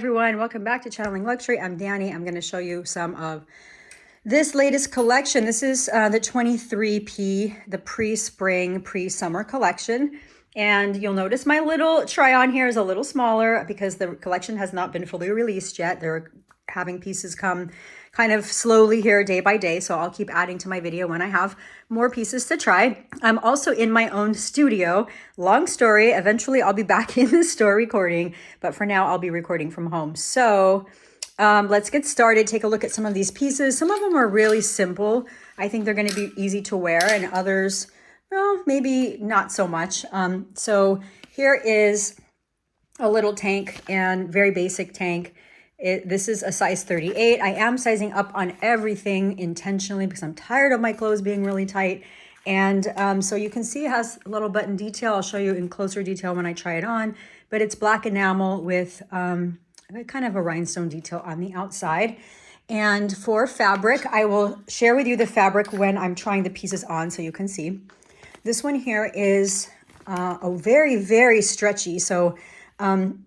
everyone, welcome back to Channeling Luxury. I'm Dani. I'm going to show you some of this latest collection. This is the 23P, the pre-spring, pre-summer collection. And you'll notice my little try-on here is a little smaller because the collection has not been fully released yet. They're having pieces come kind of slowly here day by day. So I'll keep adding to my video when I have more pieces to try. I'm also in my own studio. Long story, eventually I'll be back in the store recording, but for now I'll be recording from home. So let's get started. Take a look at some of these pieces. Some of them are really simple. I think they're going to be easy to wear, and others, well, maybe not so much. So here is a little tank, and very basic tank. This is a size 38. I am sizing up on everything intentionally because I'm tired of my clothes being really tight. And so you can see it has a little button detail. I'll show you in closer detail when I try it on. But it's black enamel with kind of a rhinestone detail on the outside. And for fabric, I will share with you the fabric when I'm trying the pieces on so you can see. This one here is a very, very stretchy. So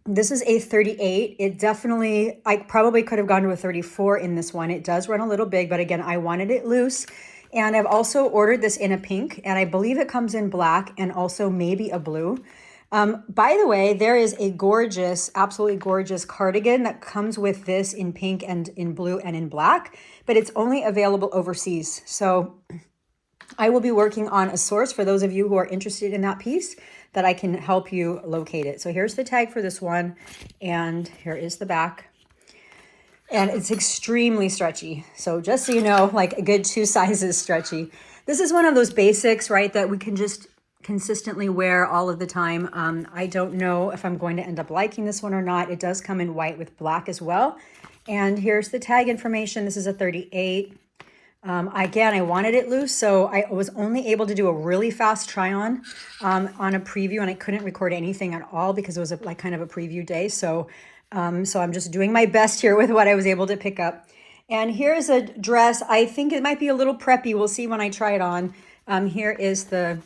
this is a 38. It definitely, I probably could have gone to a 34 in this one. It does run a little big, but again, I wanted it loose. And I've also ordered this in a pink, and I believe it comes in black and also maybe a blue. By the way, there is a gorgeous, absolutely gorgeous cardigan that comes with this in pink and in blue and in black, but it's only available overseas. So I will be working on a source for those of you who are interested in that piece that I can help you locate it. So here's the tag for this one, and here is the back. And it's extremely stretchy. So just so you know, like a good 2 sizes stretchy. This is one of those basics, right, that we can just consistently wear all of the time. I don't know if I'm going to end up liking this one or not. It does come in white with black as well. And here's the tag information. This is a 38. Again, I wanted it loose, so I was only able to do a really fast try on a preview, and I couldn't record anything at all because it was like kind of a preview day. So I'm just doing my best here with what I was able to pick up. And here's a dress. I think it might be a little preppy. We'll see when I try it on. Here is the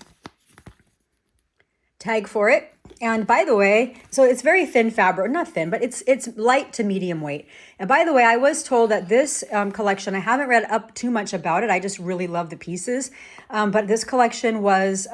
tag for it. And by the way, so it's very thin fabric, not thin, but it's light to medium weight. And by the way, I was told that this collection, I haven't read up too much about it. I just really love the pieces. But this collection was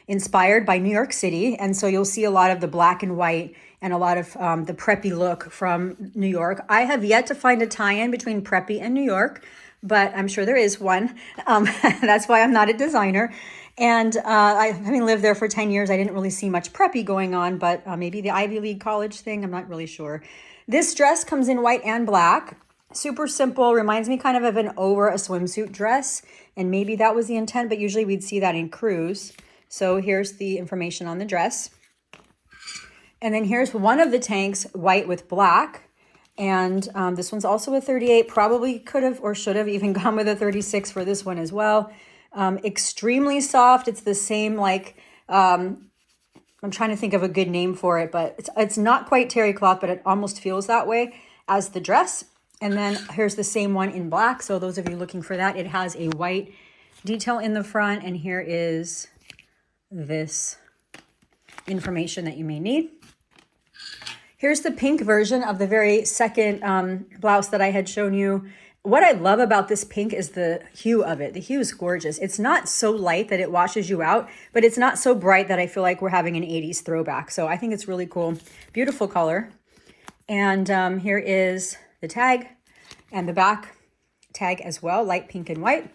inspired by New York City. And so you'll see a lot of the black and white and a lot of the preppy look from New York. I have yet to find a tie-in between preppy and New York, but I'm sure there is one. That's why I'm not a designer. And having lived there for 10 years, I didn't really see much preppy going on, but maybe the Ivy League college thing, I'm not really sure. This dress comes in white and black. Super simple, reminds me kind of an over a swimsuit dress, and maybe that was the intent, but usually we'd see that in crews. So here's the information on the dress. And then here's one of the tanks, white with black. And this one's also a 38, probably could have or should have even gone with a 36 for this one as well. Extremely soft. It's the same, like, I'm trying to think of a good name for it, but it's not quite terry cloth, but it almost feels that way as the dress. And then here's the same one in black. So those of you looking for that, it has a white detail in the front. And here is this information that you may need. Here's the pink version of the very second blouse that I had shown you. What I love about this pink is the hue of it. The hue is gorgeous. It's not so light that it washes you out, but it's not so bright that I feel like we're having an 80s throwback. So I think it's really cool. Beautiful color. And here is the tag and the back tag as well, light pink and white.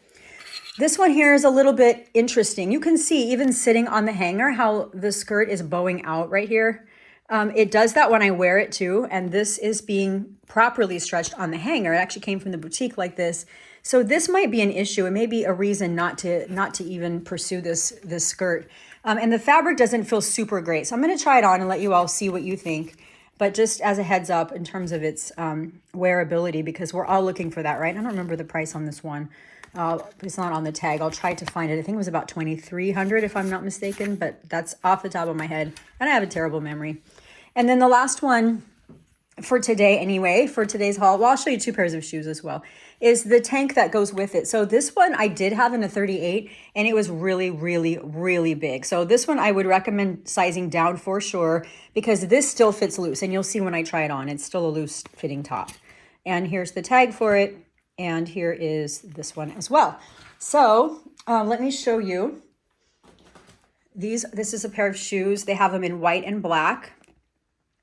This one here is a little bit interesting. You can see even sitting on the hanger how the skirt is bowing out right here. It does that when I wear it too, and this is being properly stretched on the hanger. It actually came from the boutique like this. So this might be an issue. It may be a reason not to even pursue this skirt. And the fabric doesn't feel super great. So I'm going to try it on and let you all see what you think. But just as a heads up in terms of its wearability, because we're all looking for that, right? I don't remember the price on this one. It's not on the tag. I'll try to find it. I think it was about $2,300 if I'm not mistaken, but that's off the top of my head. And I have a terrible memory. And then the last one for today anyway, for today's haul, well, I'll show you two pairs of shoes as well, is the tank that goes with it. So this one I did have in a 38 and it was really, really, really big. So this one I would recommend sizing down for sure, because this still fits loose, and you'll see when I try it on, it's still a loose fitting top. And here's the tag for it. And here is this one as well. So let me show you these. This is a pair of shoes. They have them in white and black.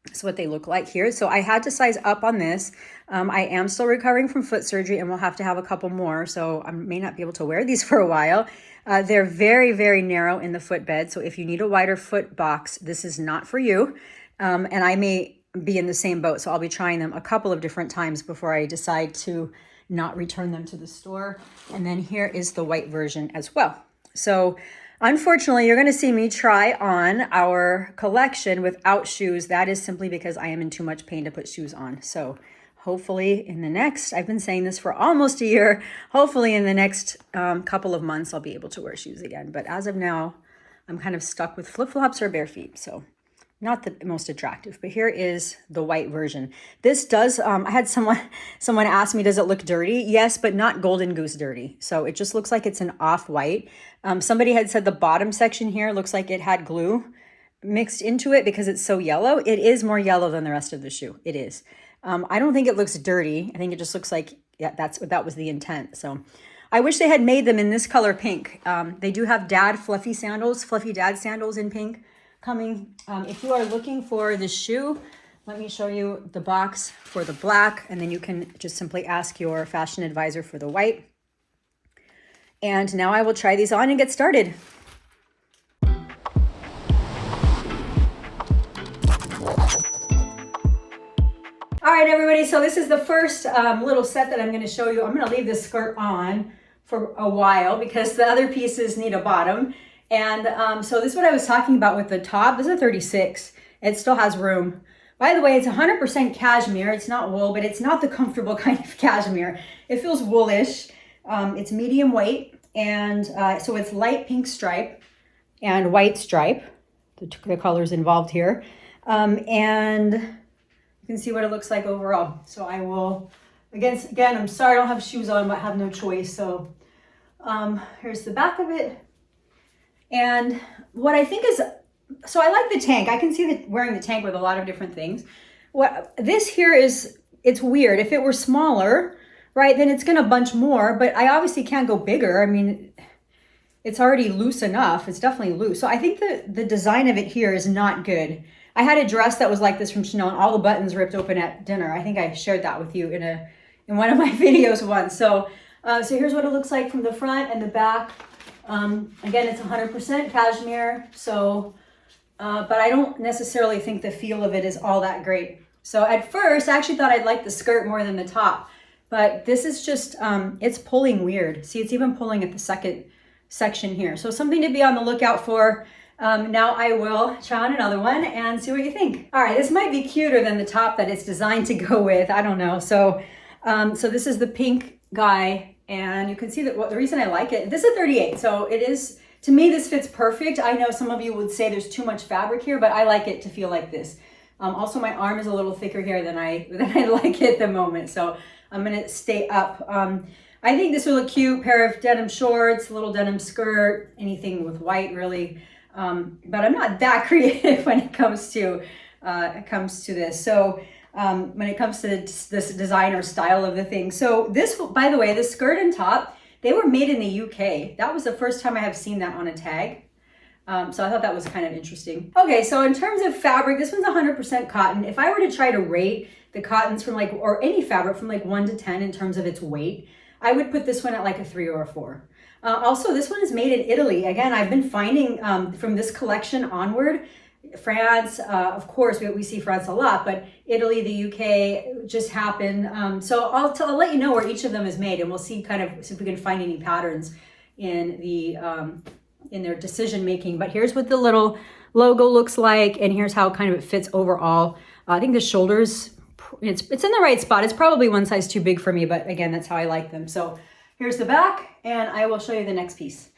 That's what they look like here. So I had to size up on this. I am still recovering from foot surgery and we'll have to have a couple more. So I may not be able to wear these for a while. They're very, very narrow in the footbed. So if you need a wider foot box, this is not for you. And I may be in the same boat. So I'll be trying them a couple of different times before I decide to not return them to the store. And then here is the white version as well. So unfortunately, you're going to see me try on our collection without shoes. That is simply because I am in too much pain to put shoes on. So hopefully in the next, I've been saying this for almost a year, hopefully in the next couple of months, I'll be able to wear shoes again. But as of now, I'm kind of stuck with flip-flops or bare feet. So not the most attractive, but here is the white version. This does, I had someone ask me, does it look dirty? Yes, but not golden goose dirty. So it just looks like it's an off-white. Somebody had said the bottom section here looks like it had glue mixed into it because it's so yellow. It is more yellow than the rest of the shoe. It is. I don't think it looks dirty. I think it just looks like, yeah, that was the intent. So I wish they had made them in this color pink. They do have fluffy dad sandals in pink coming. If you are looking for this shoe, let me show you the box for the black, and then you can just simply ask your fashion advisor for the white. And now I will try these on and get started. All right, everybody, so this is the first little set that I'm going to show you. I'm going to leave this skirt on for a while because the other pieces need a bottom. And so this is what I was talking about with the top. This is a 36. It still has room. By the way, it's 100% cashmere. It's not wool, but it's not the comfortable kind of cashmere. It feels woolish. It's medium weight. And so it's light pink stripe and white stripe, the colors involved here. And you can see what it looks like overall. So I will, again, I'm sorry I don't have shoes on, but I have no choice. So here's the back of it. And what I think is, so I like the tank. I can see that wearing the tank with a lot of different things. What this here is, it's weird. If it were smaller, right, then it's going to bunch more, but I obviously can't go bigger. I mean, it's already loose enough. It's definitely loose. So I think the design of it here is not good. I had a dress that was like this from Chanel and all the buttons ripped open at dinner. I think I shared that with you in one of my videos once. So here's what it looks like from the front and the back. Again, it's 100% cashmere, so, but I don't necessarily think the feel of it is all that great. So at first, I actually thought I'd like the skirt more than the top, but this is just, it's pulling weird. See, it's even pulling at the second section here. So something to be on the lookout for. Now I will try on another one and see what you think. All right, this might be cuter than the top that it's designed to go with. I don't know. So, so this is the pink guy. And you can see that the reason I like it, this is a 38, so it is, to me, this fits perfect. I know some of you would say there's too much fabric here, but I like it to feel like this. Also, my arm is a little thicker here than I like it at the moment, so I'm gonna stay up. I think this will look cute, pair of denim shorts, little denim skirt, anything with white really. But I'm not that creative when it comes to this. So when it comes to this design or style of the thing. So this, by the way, the skirt and top, they were made in the UK. That was the first time I have seen that on a tag. So I thought that was kind of interesting. Okay, so in terms of fabric, this one's 100% cotton. If I were to try to rate the cottons from like, or any fabric from like 1 to 10 in terms of its weight, I would put this one at like a 3 or a 4. Also, this one is made in Italy. Again, I've been finding from this collection onward, France, of course, we see France a lot, but Italy, the UK just happened. So I'll let you know where each of them is made, and we'll see kind of see if we can find any patterns in the in their decision making. But here's what the little logo looks like, and here's how kind of it fits overall. I think the shoulders, it's in the right spot. It's probably one size too big for me, but again, that's how I like them. So here's the back, and I will show you the next piece.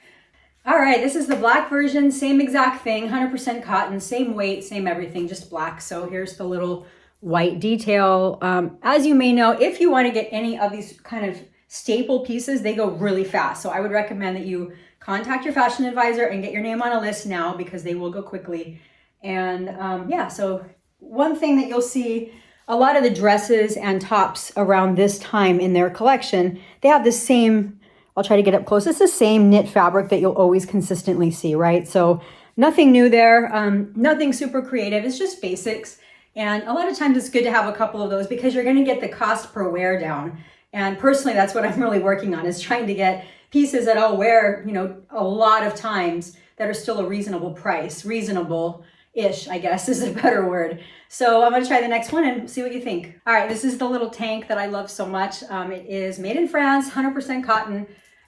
All right, this is the black version, same exact thing, 100% cotton, same weight, same everything, just black. So here's the little white detail. As you may know, if you want to get any of these kind of staple pieces, they go really fast. So I would recommend that you contact your fashion advisor and get your name on a list now, because they will go quickly. And yeah, so one thing that you'll see, a lot of the dresses and tops around this time in their collection, they have the same, I'll try to get up close, it's the same knit fabric that you'll always consistently see, right? So nothing new there, nothing super creative, it's just basics. And a lot of times it's good to have a couple of those because you're gonna get the cost per wear down. And personally, that's what I'm really working on, is trying to get pieces that I'll wear, you know, a lot of times that are still a reasonable price, reasonable-ish, I guess is a better word. So I'm gonna try the next one and see what you think. All right, this is the little tank that I love so much. It is made in France, 100% cotton,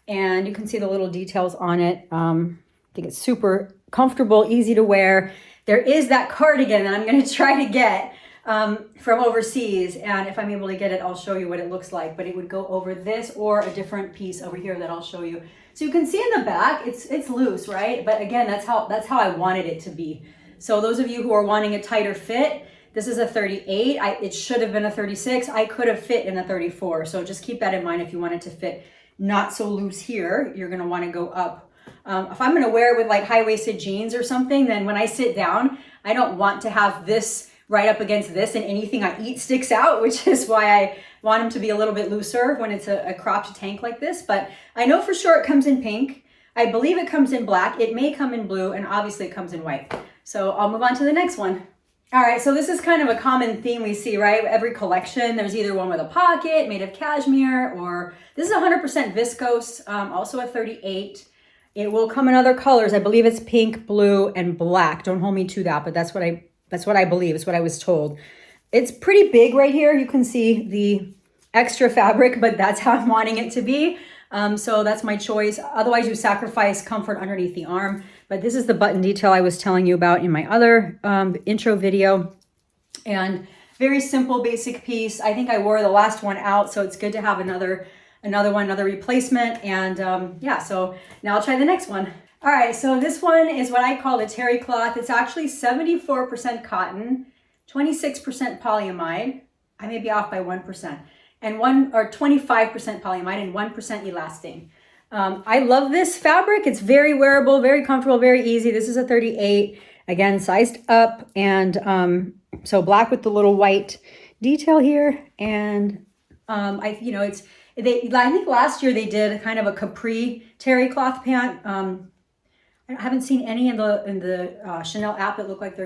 and you can see the little details on it. I think it's super comfortable, easy to wear. There is that cardigan that I'm gonna try to get from overseas, and if I'm able to get it, I'll show you what it looks like, but it would go over this or a different piece over here that I'll show you. So you can see in the back, it's loose, right? But again, that's how I wanted it to be. So those of you who are wanting a tighter fit, this is a 38. It should have been a 36. I could have fit in a 34. So just keep that in mind. If you want it to fit not so loose here, you're gonna wanna go up. If I'm gonna wear it with like high-waisted jeans or something, then when I sit down, I don't want to have this right up against this and anything I eat sticks out, which is why I want them to be a little bit looser when it's a cropped tank like this. But I know for sure it comes in pink. I believe it comes in black. It may come in blue, and obviously it comes in white. So I'll move on to the next one. All right, so this is kind of a common theme we see, right? Every collection, there's either one with a pocket made of cashmere, or this is 100% viscose, also a 38. It will come in other colors. I believe it's pink, blue, and black. Don't hold me to that, but that's what I believe. It's what I was told. It's pretty big right here. You can see the extra fabric, but that's how I'm wanting it to be. So that's my choice. Otherwise, you sacrifice comfort underneath the arm. But this is the button detail I was telling you about in my other intro video. And very simple, basic piece. I think I wore the last one out, so it's good to have another replacement. And yeah, so now I'll try the next one. All right, so this one is what I call a terry cloth. It's actually 74% cotton, 26% polyamide. I may be off by 1%, and 25% polyamide and 1% elastane. I love this fabric. It's very wearable, very comfortable, very easy. This is a 38, again, sized up, and so black with the little white detail here. And I think last year they did kind of a capri terry cloth pant. I haven't seen any in the Chanel app that look like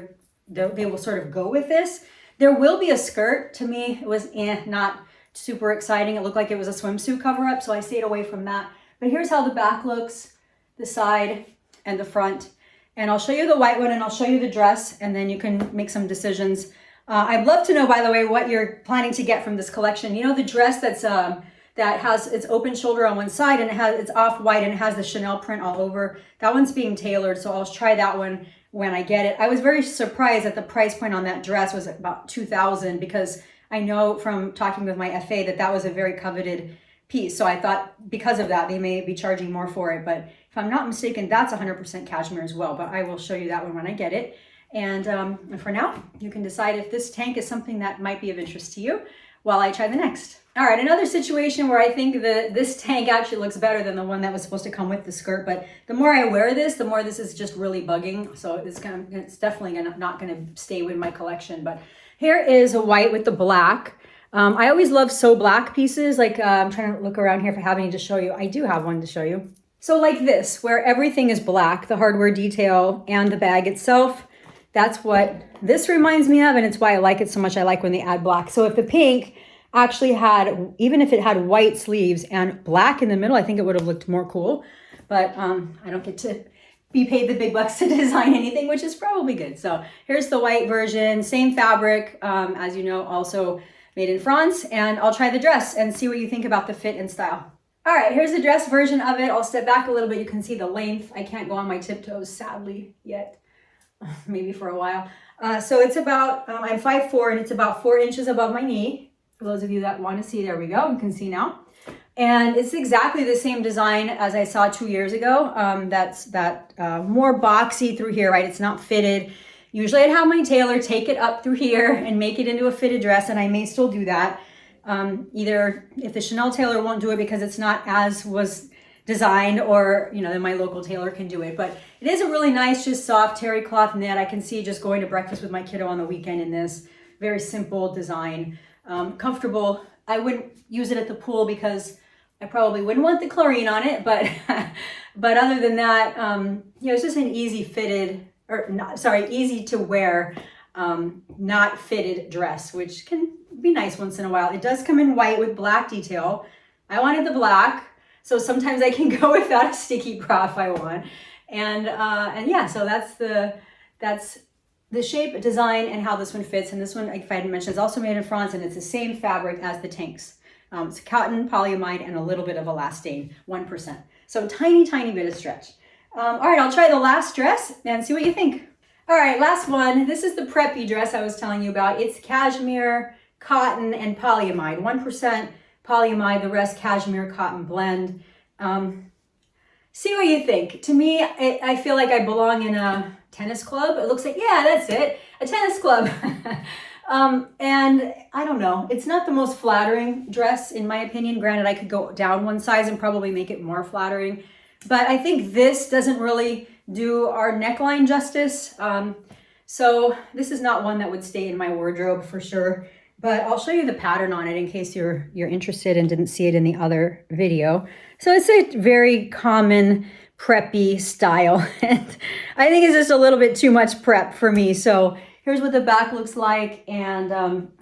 they will sort of go with this. There will be a skirt. To me, it was not super exciting. It looked like it was a swimsuit cover-up, so I stayed away from that. But here's how the back looks, the side and the front. And I'll show you the white one, and I'll show you the dress, and then you can make some decisions. I'd love to know, by the way, what you're planning to get from this collection. You know, the dress that has its open shoulder on one side, and it's off-white, and it has the Chanel print all over. That one's being tailored, so I'll try that one when I get it. I was very surprised that the price point on that dress was about $2,000, because I know from talking with my FA that was a very coveted piece. So I thought because of that, they may be charging more for it. But if I'm not mistaken, that's 100% cashmere as well. But I will show you that one when I get it. And for now, you can decide if this tank is something that might be of interest to you while I try the next. All right, another situation where I think this tank actually looks better than the one that was supposed to come with the skirt. But the more I wear this, the more this is just really bugging. So it's definitely not gonna stay with my collection. But here is a white with the black. I always love black pieces. Like I'm trying to look around here if I have any to show you. I do have one to show you. So like this, where everything is black, the hardware detail and the bag itself. That's what this reminds me of, and it's why I like it so much. I like when they add black. So if the pink actually had, even if it had white sleeves and black in the middle, I think it would have looked more cool. But I don't get to be paid the big bucks to design anything, which is probably good. So here's the white version, same fabric, as you know, also made in France. And I'll try the dress and see what you think about the fit and style. All right, here's the dress version of it. I'll step back a little bit. You can see the length. I can't go on my tiptoes, sadly, yet. Maybe for a while. So it's about, I'm 5'4", and it's about 4 inches above my knee. For those of you that want to see, there we go. You can see now. And it's exactly the same design as I saw 2 years ago. That's more boxy through here, right? It's not fitted. Usually I'd have my tailor take it up through here and make it into a fitted dress, and I may still do that. Either if the Chanel tailor won't do it because it's not as was designed, or then my local tailor can do it. But it is a really nice, just soft terry cloth knit. I can see just going to breakfast with my kiddo on the weekend in this. Very simple design, comfortable. I wouldn't use it at the pool because I probably wouldn't want the chlorine on it, but but other than that, it's just an easy fitted, easy to wear, not fitted dress, which can be nice once in a while. It does come in white with black detail. I wanted the black, so sometimes I can go without a sticky bra if I want. And yeah, so that's the shape, design, and how this one fits. And this one, like I hadn't mentioned, is also made in France, and it's the same fabric as the tanks. It's cotton, polyamide, and a little bit of elastane, 1%. So tiny, tiny bit of stretch. All right, I'll try the last dress and see what you think. All right, last one. This is the preppy dress I was telling you about. It's cashmere, cotton, and polyamide. 1% polyamide, the rest cashmere cotton blend. See what you think. To me, I feel like I belong in a tennis club. It looks like, yeah, that's it, a tennis club. And I don't know, it's not the most flattering dress in my opinion. Granted, I could go down one size and probably make it more flattering, but I think this doesn't really do our neckline justice. So this is not one that would stay in my wardrobe for sure, but I'll show you the pattern on it in case you're interested and didn't see it in the other video. So it's a very common preppy style, and I think it's just a little bit too much prep for me. So here's what the back looks like, and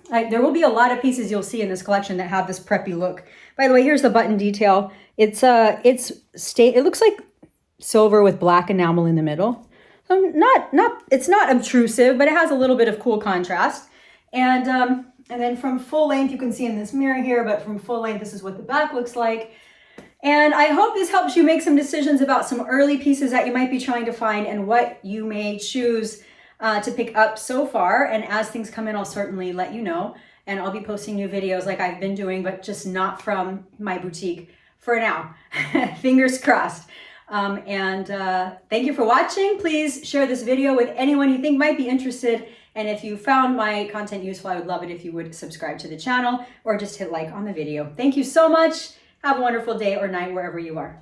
there will be a lot of pieces you'll see in this collection that have this preppy look. By the way, here's the button detail. It looks like silver with black enamel in the middle. So it's not obtrusive, but it has a little bit of cool contrast. And then from full length, you can see in this mirror here, but from full length, this is what the back looks like. And I hope this helps you make some decisions about some early pieces that you might be trying to find and what you may choose to pick up so far. And as things come in, I'll certainly let you know. And I'll be posting new videos like I've been doing, but just not from my boutique for now. Fingers crossed. Thank you for watching. Please share this video with anyone you think might be interested. And if you found my content useful, I would love it if you would subscribe to the channel or just hit like on the video. Thank you so much. Have a wonderful day or night wherever you are.